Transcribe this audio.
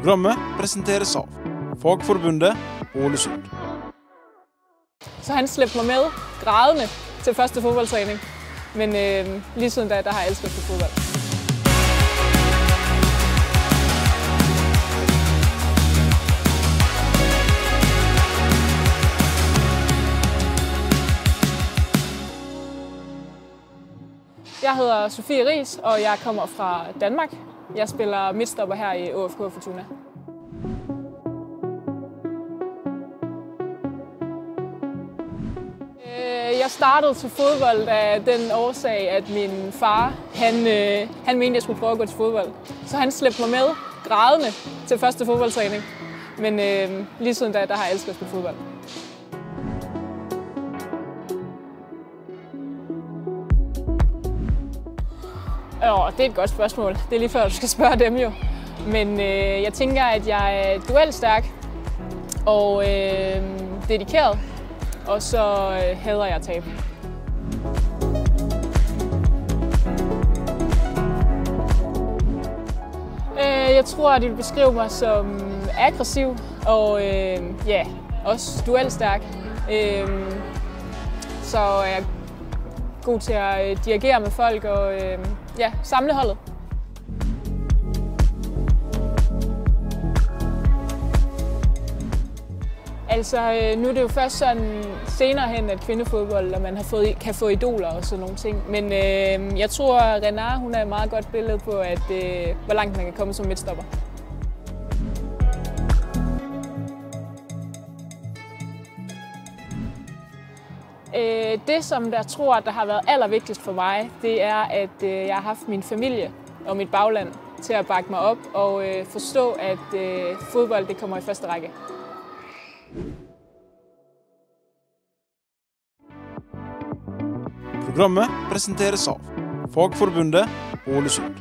Programmet presenteres av Fagforbundet Ålesund. Så han slæbte mig med grædende til første fodboldtræning. Men lige siden da, der har jeg elsket på fodbold. Jeg hedder Sofie Riis, og jeg kommer fra Danmark. Jeg spiller midtstopper her i ÅFK Fortuna. Jeg startede til fodbold af den årsag, at min far han mente, jeg skulle prøve at gå til fodbold. Så han slæbte mig med grædende til første fodboldtræning. Men lige siden da, der har jeg elsket at spille fodbold. Det er et godt spørgsmål. Det er lige før, du skal spørge dem jo. Men jeg tænker, at jeg er duelstærk og dedikeret. Og så hader jeg at tabe. Jeg tror, at de vil beskrive mig som aggressiv og også duelstærk. Så er jeg god til at dirigere med folk og samle holdet. Altså, nu er det jo først sådan senere hen, at kvindefodbold, og man kan få idoler og sådan nogle ting. Men jeg tror, at Renard, hun er et meget godt billede på, hvor langt man kan komme som midtstopper. Det, som jeg tror, der har været allervigtigst for mig, det er, at jeg har haft min familie og mit bagland til at bakke mig op og forstå, at fodbold det kommer i første række. Programmet presenteres av Fagforbundet Ålesund.